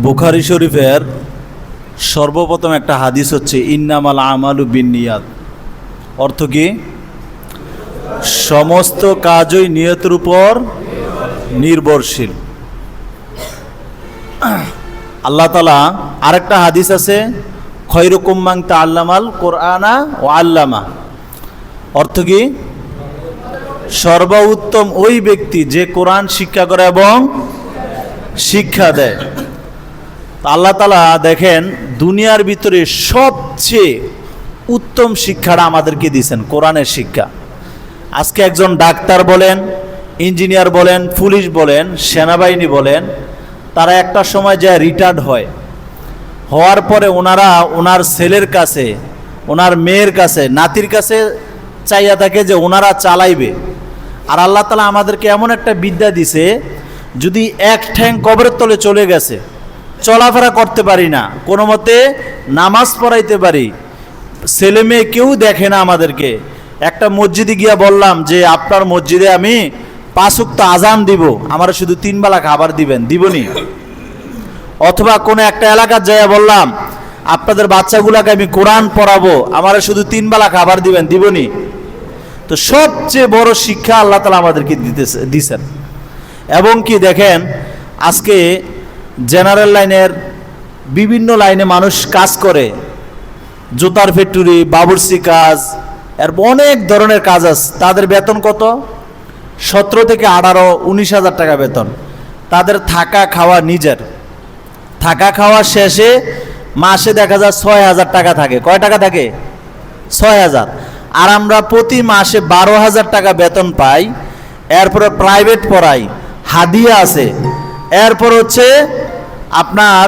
বুখারী শরীফের সর্বপ্রথম একটা হাদিস হচ্ছে ইন্নামাল আমালু বিন্নিয়াত। অর্থ কি? সমস্ত কাজই নিয়তের উপর নির্ভরশীল। আল্লাহ তাআলা আরেকটা হাদিস আছে, খয়রুকুম মান তাআল্লামাল কোরআনা ওয়া আল্লামা। অর্থ কি? সর্বোত্তম ওই ব্যক্তি যে কোরআন শিক্ষা করে এবং শিক্ষা দেয়। আল্লাহ তাআলা দেখেন দুনিয়ার ভিতরে সবচেয়ে উত্তম শিক্ষাটা আমাদেরকে দিয়েছেন কোরআনের শিক্ষা। আজকে একজন ডাক্তার বলেন, ইঞ্জিনিয়ার বলেন, পুলিশ বলেন, সেনাবাহিনী বলেন, তারা একটা সময় যায় রিটায়ার্ড হওয়ার পরে ওনার ছেলের কাছে, ওনার মেয়ের কাছে, নাতির কাছে চাইয়া থাকে যে ওনারা চালাইবে। আর আল্লাহ তাআলা আমাদেরকে এমন একটা বিদ্যা দিছে, যদি এক ঠ্যাং কবরের তলে চলে গেছে, চলাফেরা করতে পারি না, কোনো মতে নামাজ পড়াইতে পারি, ছেলে মেয়ে কেউ দেখে না আমাদেরকে, একটা মসজিদে গিয়া বললাম যে আপনার মসজিদে আমি 5 ওয়াক্ত আজান দিব, আমার শুধু 3 বেলা খাবার দিবেন, দিবনি? অথবা কোনো একটা এলাকার যাইয়া বললাম আপনাদের বাচ্চাগুলাকে আমি কোরআন পড়াবো, আমার শুধু 3 বেলা খাবার দিবেন, দিবনি? তো সবচেয়ে বড় শিক্ষা আল্লাহ তাআলা আমাদেরকে দিয়েছেন। এবং কি দেখেন, আজকে জেনারেল লাইনের বিভিন্ন লাইনে মানুষ কাজ করে, জুতার ফ্যাক্টরি, বাবুর্চি কাজ, এর অনেক ধরনের কাজ আছে। তাদের বেতন কত? 17 থেকে 18, 19 হাজার টাকা বেতন। তাদের থাকা খাওয়া নিজের, থাকা খাওয়া শেষে মাসে দেখা যায় 6,000 টাকা থাকে। কয় টাকা থাকে? 6,000। আর আমরা প্রতি মাসে 12,000 টাকা বেতন পাই। এরপরে প্রাইভেট পড়াই, হাদিয়া আছে, এরপর হচ্ছে আপনার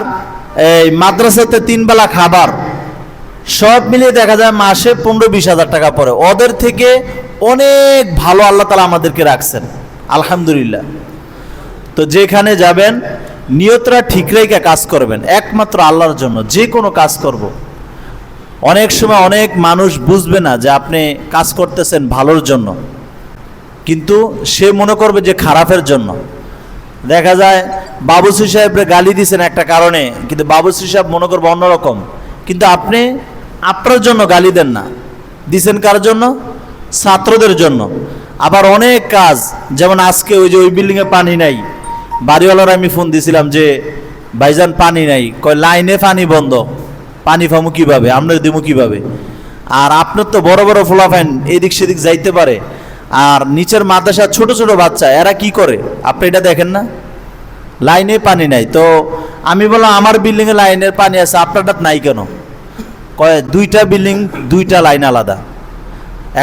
এই মাদ্রাসাতে 3 বেলা খাবার, সব মিলিয়ে দেখা যায় মাসে 15-20 হাজার টাকা পড়ে। ওদের থেকে অনেক ভালো আল্লাহ তাআলা আমাদেরকে রাখছেন, আলহামদুলিল্লাহ। তো যেখানে যাবেন নিয়তটা ঠিক রেখে কাজ করবেন, একমাত্র আল্লাহর জন্য যে কোনো কাজ করব। অনেক সময় অনেক মানুষ বুঝবে না যে আপনি কাজ করতেছেন ভালোর জন্য, কিন্তু সে মনে করবে যে খারাপের জন্য। দেখা যায় বাবুসি সাহেবরে গালি দিয়েছেন একটা কারণে, কিন্তু বাবুসি সাহেব মনে করবে অন্যরকম, কিন্তু আপনি আপনার জন্য গালি দেন না, দিছেন কার জন্য? ছাত্রদের জন্য। আবার অনেক কাজ, যেমন আজকে ওই যে ওই বিল্ডিংয়ে পানি নাই, বাড়িওয়ালার আমি ফোন দিয়েছিলাম যে ভাইজান পানি নাই, কয় লাইনে পানি বন্ধ, পানি পামু কীভাবে, আপনার দিমু কীভাবে? আর আপনার তো বড় বড় ফোলাফাইন এদিক সেদিক যাইতে পারে, আর নিচের মাদ্রাসা ছোট ছোট বাচ্চা, এরা কি করে আপনি এটা দেখেন না? লাইনে পানি নাই। তো আমি বললাম আমার বিল্ডিংয়ে লাইনের পানি আছে, আপনারটা নাই কেন? কয় 2টা বিল্ডিং 2টা লাইন আলাদা।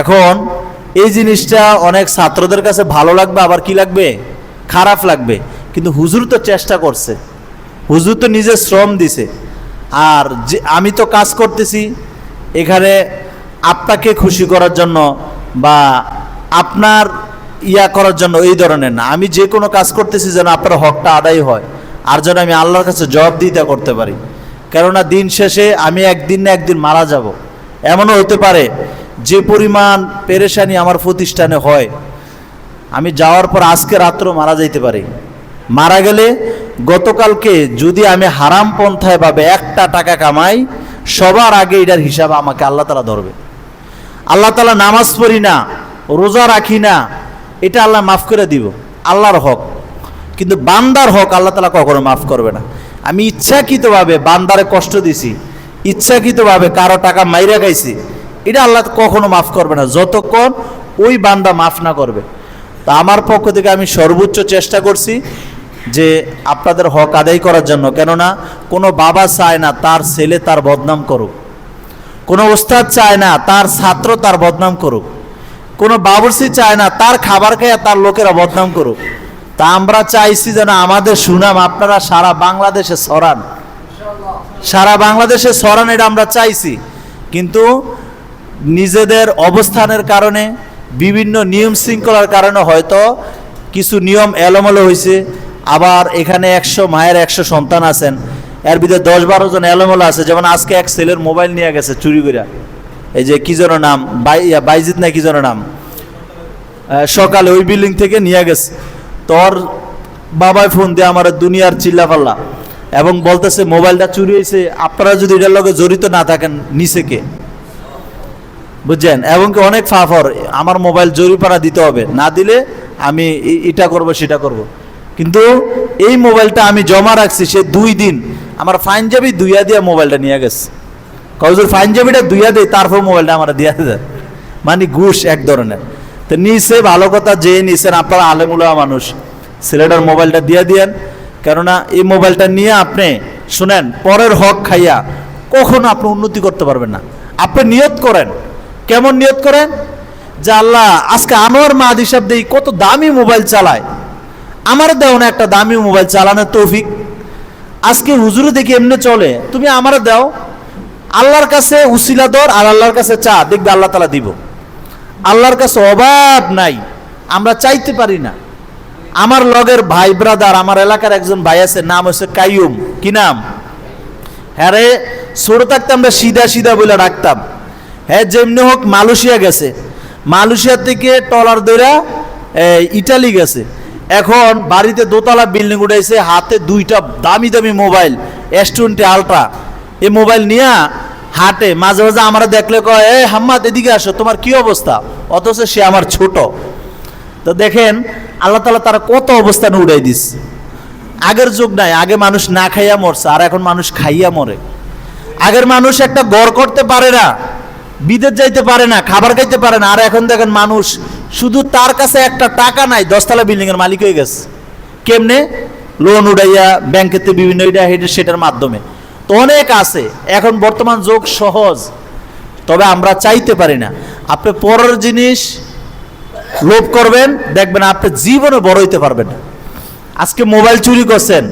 এখন এই জিনিসটা অনেক ছাত্রদের কাছে ভালো লাগবে, আবার কি লাগবে? খারাপ লাগবে। কিন্তু হুজুর তো চেষ্টা করছে, হুজুর তো নিজে শ্রম দিছে। আর যে আমি তো কাজ করতেছি এখানে আপনাকে খুশি করার জন্য বা আপনার করার জন্য, এই ধরনের না। আমি যে কোনো কাজ করতেছি যেন আপনার হকটা আদায় হয়, আর যেন আমি আল্লাহর কাছে জবাবদিহিতা করতে পারি। কেননা দিন শেষে আমি একদিন না একদিন মারা যাব। এমনও হতে পারে যে পরিমাণ পেরেশানি আমার প্রতিষ্ঠানে হয়, আমি যাওয়ার পর আজকে রাত্র মারা যাইতে পারি। মারা গেলে গতকালকে যদি আমি হারাম পন্থায় ভাবে 1টা টাকা কামাই, সবার আগে এটার হিসাব আমাকে আল্লাহ তাআলা ধরবে। আল্লাহ তাআলা নামাজ পড়ি না, রোজা রাখি না, এটা আল্লাহ মাফ করে দিব, আল্লাহর হক। কিন্তু বান্দার হক আল্লাহ তাআলা কখনো মাফ করবে না। আমি ইচ্ছাকৃতভাবে বান্দারে কষ্ট দিছি, ইচ্ছাকৃতভাবে কারো টাকা মাইরা খাইছি, এটা আল্লাহ কখনো মাফ করবে না যতক্ষণ ওই বান্দা মাফ না করবে। তা আমার পক্ষ থেকে আমি সর্বোচ্চ চেষ্টা করছি যে আপনাদের হক আদায় করার জন্য। কেননা কোনো বাবা চায় না তার ছেলে তার বদনাম করুক, কোনো ওস্তাদ চায় না তার ছাত্র তার বদনাম করুক, কোনো বাবুর্চি চায় না তার খাবার খেয়ে তার লোকেরা বদনাম করুক। তা আমরা চাইছি যেন আমাদের সুনাম আপনারা সারা বাংলাদেশে ছড়ান, সারা বাংলাদেশে ছড়ান, এটা আমরা চাইছি। কিন্তু নিজেদের অবস্থানের কারণে, বিভিন্ন নিয়ম শৃঙ্খলার কারণে হয়তো কিছু নিয়ম এলোমেলো হয়েছে। আবার এখানে 100 মায়ের 100 সন্তান আছেন, এর ভিতরে 10-12 জন এলোমেলো আছে। যেমন আজকে এক ছেলের মোবাইল নিয়ে গেছে চুরি করে, এই যে কি যেন নাম, বাইজিৎ না কি যেন নাম, সকালে ওই বিল্ডিং থেকে নিয়ে গেছে। তোর বাবাই ফোন দিয়ে আমার দুনিয়ার চিল্লাপাল্লা, এবং বলতেছে মোবাইলটা চুরি হয়েছে, আপনারা যদি এটার লগে জড়িত না থাকেন নিচে কে, বুঝছেন? এবং কি অনেক ফাফর, আমার মোবাইল জরিপানা দিতে হবে, না দিলে আমি এটা করব সেটা করব। কিন্তু এই মোবাইলটা আমি জমা রাখছি, সে 2 দিন আমার ফাইনজাবি দুইয়া দিয়া মোবাইলটা নিয়ে গেছে। কজুর ফাইনজাবিটা দুইয়া দেয়, তারপর মোবাইলটা আমার দিয়া দেয়, মানে ঘুষ এক ধরনের। তো নিচে ভালো কথা, যে নিছেন আপনারা আলেমুলা মানুষ, ছেলেটার মোবাইলটা দিয়ে দিয়েন। কেননা এই মোবাইলটা নিয়ে আপনি শুনেন, পরের হক খাইয়া কখনো আপনি উন্নতি করতে পারবেন না। আপনি নিয়ত করেন, কেমন নিয়ত করেন? যে আল্লাহ, আজকে আনোয়ার মাহাদি সাহেব দেই কত দামি মোবাইল চালায়, আমার দেও না একটা দামি মোবাইল চালানোর তৌফিক। আজকে হুজুরে দেখি এমনি চলে, তুমি আমার দাও। আল্লাহর কাছে উসিলা দর আর আল্লাহর কাছে চা, দেখবে আল্লাহ তাআলা দিব। আল্লাহর কাছে অভাব নাই, আমরা চাইতে পারি না। আমার লগের ভাই ব্রাদার, আমার এলাকার একজন ভাই আছে, নাম হচ্ছে কাইয়ুম। কি নাম? হ্যাঁ রে, ছোট থাকতে আমরা সিধা সিধা বলে রাখতাম। হ্যাঁ, যেমনি হোক মালয়েশিয়া গেছে, মালয়েশিয়া থেকে টলার দইরা ইটালি গেছে, এখন বাড়িতে দোতলা বিল্ডিং উঠাইছে, হাতে 2টা দামি দামি মোবাইল, S20 আলট্রা। এই মোবাইল নিয়ে হাটে, মাঝে মাঝে আমরা দেখলে কয়, এ হাম্মাদ এদিকে আসো, তোমার কি অবস্থা? অথচ সে আমার ছোট। তো দেখেন আল্লাহ তাআলা তারা কত অবস্থানে উড়াই দিস। আগের যুগ নাই, আগে মানুষ না খাইয়া মরছে, আর এখন মানুষ খাইয়া মরে। আগের মানুষ একটা গড় করতে পারে না, বিদেশ যাইতে পারে না, খাবার খাইতে পারে না। আর এখন দেখেন মানুষ শুধু তার কাছে একটা টাকা নাই, 10তলা বিল্ডিং এর মালিক হয়ে গেছে। কেমনে? লোন উড়াইয়া, ব্যাংকেতে বিভিন্ন সেটার মাধ্যমে। তো অনেক আছে, এখন বর্তমান যুগ সহজ, তবে আমরা চাইতে পারি না। আপনি পরের জিনিস লোভ করবেন, দেখবেন আপনি জীবনে বড় হইতে পারবেন না। আজকে মোবাইল চুরি করছেন,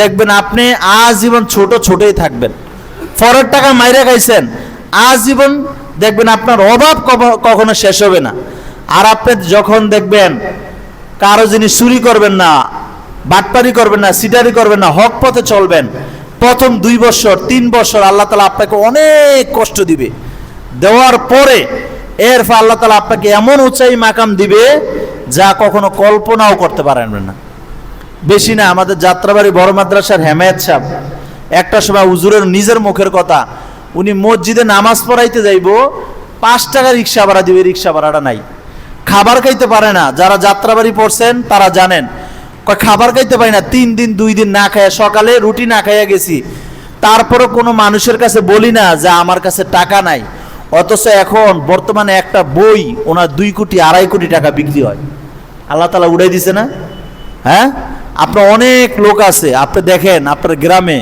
দেখবেন আপনি আজীবন ছোট ছোটই থাকবেন। পরের টাকা মাইরা খাইছেন, আজীবন দেখবেন আপনার অভাব কখনো শেষ হবে না। আর আপনি যখন দেখবেন কারো জিনিস চুরি করবেন না, বাটপারি করবেন না, সিটারি করবেন না, হক পথে চলবেন, প্রথম 2 বছর 3 বছর আল্লাহ তাআলা আপনাকে অনেক কষ্ট দিবে। দেওয়ার পরে এরপর আল্লাহ তাআলা আপনাকে এমন উঁচাই মাকাম দিবে যা কখনো কল্পনাও করতে পারবেন না। বেশি না, আমাদের যাত্রাবাড়ি বড় মাদ্রাসার হেমায়েত সাহেব একটা সময় হুজুরের নিজের মুখের কথা, উনি মসজিদে নামাজ পড়াইতে যাইব, 5 টাকা রিক্সা ভাড়া দিবে, রিক্সা ভাড়াটা নাই। খাবার খাইতে পারে না, যারা যাত্রাবাড়ি পড়ছেন তারা জানেন, খাবার খাইতে পারি না, 3 দিন 2 দিন না খাইয়া, সকালে রুটি না খাইয়া গেছি। তারপরে কোনো মানুষের কাছে বলি না যে আমার কাছে টাকা নাই। অথচ এখন বর্তমানে একটা বই ওনার 2 কোটি 2.5 কোটি টাকা বিক্রি হয়। আল্লাহ তাআলা উড়াই দিছে না? হ্যাঁ, আপনার অনেক লোক আছে, আপনি দেখেন আপনার গ্রামে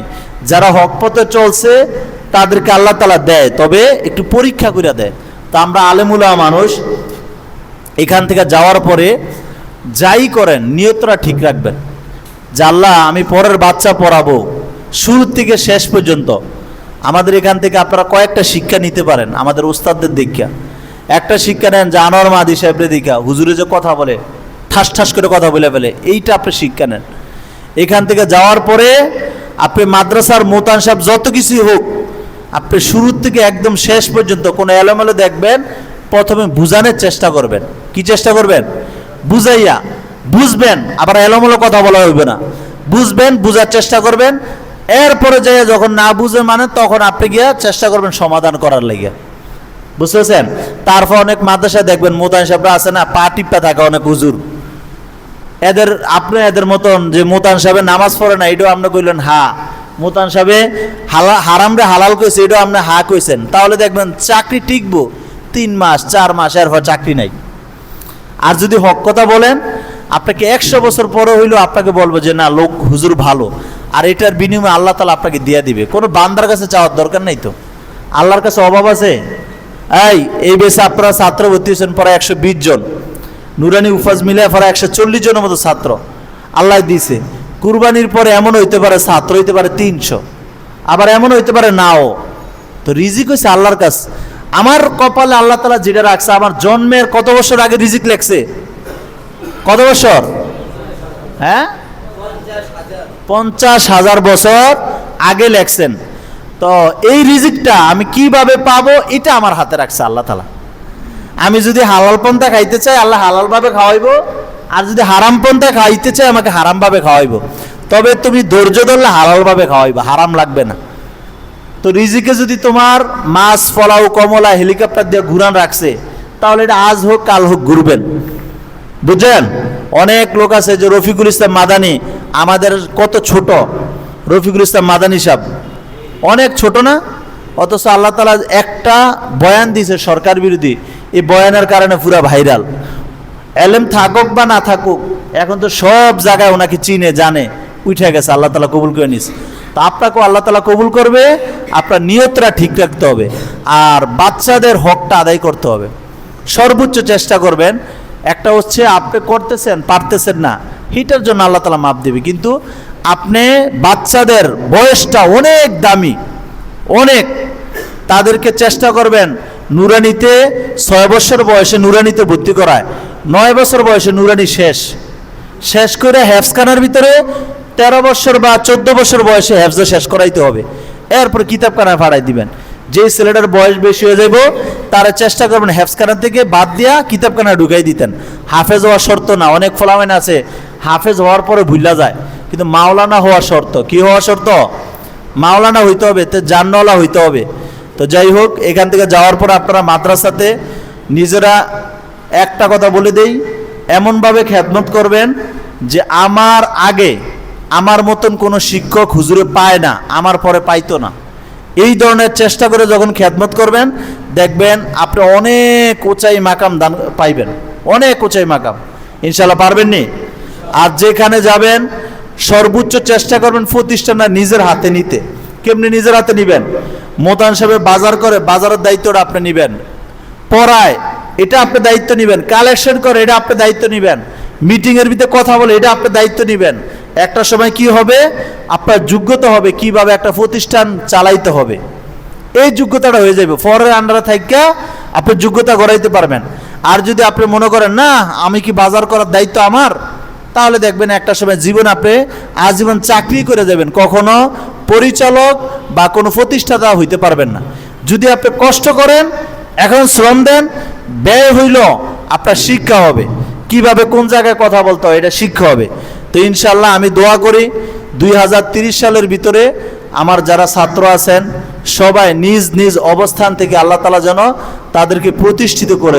যারা হক পথে চলছে তাদেরকে আল্লাহ তাআলা দেয়, তবে একটু পরীক্ষা করে দেয়। তা আমরা আলেমুলা মানুষ, এখান থেকে যাওয়ার পরে যাই করেন নিয়তটা ঠিক রাখবেন যে আল্লাহ, আমি পরের বাচ্চা পড়াবো শুরু থেকে শেষ পর্যন্ত। আমাদের এখান থেকে আপনারা কয়েকটা শিক্ষা নিতে পারেন আমাদের উস্তাদদের দীক্ষা। একটা শিক্ষা নেন যে আনোয়ার মাহাদি সাহেবের দীক্ষা, হুজুরে যে কথা বলে ঠাস ঠাস করে কথা বলে ফেলে, এইটা আপনি শিক্ষা নেন। এখান থেকে যাওয়ার পরে আপনি মাদ্রাসার মোতান সাহেব যত কিছুই হোক, আপনি শুরু থেকে একদম শেষ পর্যন্ত কোনো এলোমেলো দেখবেন, প্রথমে বুঝানোর চেষ্টা করবেন। কি চেষ্টা করবেন? বুঝাইয়া, বুঝবেন, আবার এলোমেলো কথা বলা হইবে না, বুঝবেন, বুঝার চেষ্টা করবেন। এরপরে যাইয়া যখন না বুঝে মানে, তখন আপনি গিয়া চেষ্টা করবেন সমাধান করার লাগিয়া, বুঝতেছেন? তারপর অনেক মাদ্রাসা দেখবেন মোতান সাহেবরা আছে না, পা টিপা থাকে অনেক হুজুর, এদের আপনি এদের মতন যে মোতান সাহেবের নামাজ পড়ে না, এটাও আপনি কইলেন হা, মোতান সাহেবে হারামরে হালাল কইছে, এটাও আপনি হা কইছেন, তাহলে দেখবেন চাকরি টিকবো 3 মাস 4 মাস, এরপর চাকরি নাই। আর যদি হক কথা বলেন, আপনাকে 100 বছর পরে হইলেও আপনাকে বলবো যে না, লোক হুজুর ভালো, আর এটার বিনিময়ে আল্লাহ তাআলা আপনাকে দিয়ে দিবে। কোনো বান্দার কাছে চাওয়ার দরকার নেই। তো আল্লাহর কাছে অভাব আছে? এই বেশে আপনারা ছাত্র ভর্তি হয়েছেন পরে 120 জন, নুরানি উফাজ মিলে পরে 140 জনের মতো ছাত্র আল্লাহ দিয়েছে। কুরবানির পরে এমন হইতে পারে ছাত্র হইতে পারে 300, আবার এমন হইতে পারে নাও। তো রিজিক হয়েছে আল্লাহর কাছে। আমার কপালে আল্লাহ তাআলা যেটা রাখছে, আমার জন্মের কত বছর আগে রিজিক লেখছে? কত বছর? হ্যাঁ, 50,000 বছর আগে লেখছেন। তো এই রিজিকটা আমি কিভাবে পাবো, এটা আমার হাতে রাখছে আল্লাহ তাআলা। আমি যদি হালাল পন্থা খাইতে চাই, আল্লাহ হালাল ভাবে খাওয়াইবো, আর যদি হারাম পন্থা খাইতে চাই, আমাকে হারাম ভাবে খাওয়াইবো। তবে তুমি ধৈর্য ধরলে হালালভাবে খাওয়াইবা, হারাম লাগবে না। তো রিজিকে যদি তোমার মাছ, ফলাও, কমলা, হেলিকপ্টার দিয়ে ঘুরান রাখছে, তাহলে এটা আজ হোক কাল হোক ঘুরবেন, বুঝছেন? অনেক লোক আছে যে রফিকুল ইসলাম মাদানি, আমাদের কত ছোট রফিকুল ইসলাম মাদানি সাহেব, অনেক ছোট না? অথচ আল্লাহ তাআলা একটা বয়ান দিয়েছে সরকার বিরোধী, এই বয়ানের কারণে পুরা ভাইরাল। এলেম থাকুক বা না থাকুক, এখন তো সব জায়গায় ওনাকে চিনে জানে, উঠে গেছে, আল্লাহ তাআলা কবুল করে নিস। তো আপনাকেও আল্লাহ তাআলা কবুল করবে, আপনার নিয়তটা ঠিক রাখতে হবে, আর বাচ্চাদের হকটা আদায় করতে হবে, সর্বোচ্চ চেষ্টা করবেন। একটা হচ্ছে আপনি করতেছেন পারতেছেন না, হিটার জন্য আল্লাহ তাআলা মাপ দেবে, কিন্তু আপনি বাচ্চাদের বয়সটা অনেক দামি, অনেক, তাদেরকে চেষ্টা করবেন নুরানিতে 6 বছর বয়সে নুরানিতে ভর্তি করায়, 9 বছর বয়সে নুরানি শেষ করে হেফজখানার ভিতরে 13 বছর বা 14 বছর বয়সে হেফজ শেষ করাইতে হবে, এরপর কিতাবখানায় ফাড়াই দিবেন। যে ছেলেটার বয়স বেশি হয়ে যাইব তারা চেষ্টা করবেন হেফজখানা থেকে বাদ দিয়া কিতাবখানায় ঢুকাই দিতেন। হাফেজ হওয়ার শর্ত না, অনেক ফলামেন আছে হাফেজ হওয়ার পরে ভুলা যায়, কিন্তু মাওলানা হওয়ার শর্ত। কি হওয়ার শর্ত? মাওলানা হইতে হবে, তো জান্নাওয়ালা হইতে হবে। তো যাই হোক, এখান থেকে যাওয়ার পর আপনারা মাদ্রাসাতে নিজেরা একটা কথা বলে দেই, এমনভাবে খেদমত করবেন যে আমার আগে আমার মতন কোনো শিক্ষক হুজুরে পায় না, আমার পরে পাইতো না। এই ধরনের চেষ্টা করে যখন খেদমত করবেন, দেখবেন আপনি অনেক উঁচাই মাকাম দান পাইবেন, অনেক উঁচাই মাকাম ইনশাল্লাহ পারবেন নি। আর যেখানে যাবেন সর্বোচ্চ চেষ্টা করবেন প্রতিষ্ঠানটা নিজের হাতে নিতে। কেমনি নিজের হাতে নিবেন? মোতান সাহেব বাজার করে, বাজারের দায়িত্বটা আপনি নিবেন, পড়ায় এটা আপনি দায়িত্ব নিবেন, কালেকশন করে এটা আপনি দায়িত্ব নিবেন, মিটিংয়ের ভিতরে কথা বলে এটা আপনি দায়িত্ব নিবেন। একটা সময় কি হবে, আপনার যোগ্যতা হবে কিভাবে একটা প্রতিষ্ঠান চালাইতে হবে, এই যোগ্যতাটা হয়ে যাবে। ফরের আন্ডারে থাইকা আপনি যোগ্যতা গড়াইতে পারবেন। আর যদি আপনি মনে করেন না আমি কি বাজার করার দায়িত্ব আমার, তাহলে দেখবেন একটা সময় জীবন আপনি আজীবন চাকরি করে যাবেন, কখনো পরিচালক বা কোনো প্রতিষ্ঠাতা হইতে পারবেন না। যদি আপনি কষ্ট করেন, এখন শ্রম দেন, ব্যয় হইল, আপনার শিক্ষা হবে কিভাবে কোন জায়গায় কথা বলতে হয়, এটা শিক্ষা হবে। তো ইনশাল্লাহ আমি দোয়া করি 2030 সালের ভিতরে আমার যারা ছাত্র আছেন সবাই নিজ নিজ অবস্থান থেকে আল্লাহ তাআলা যেন তাদেরকে প্রতিষ্ঠিত করে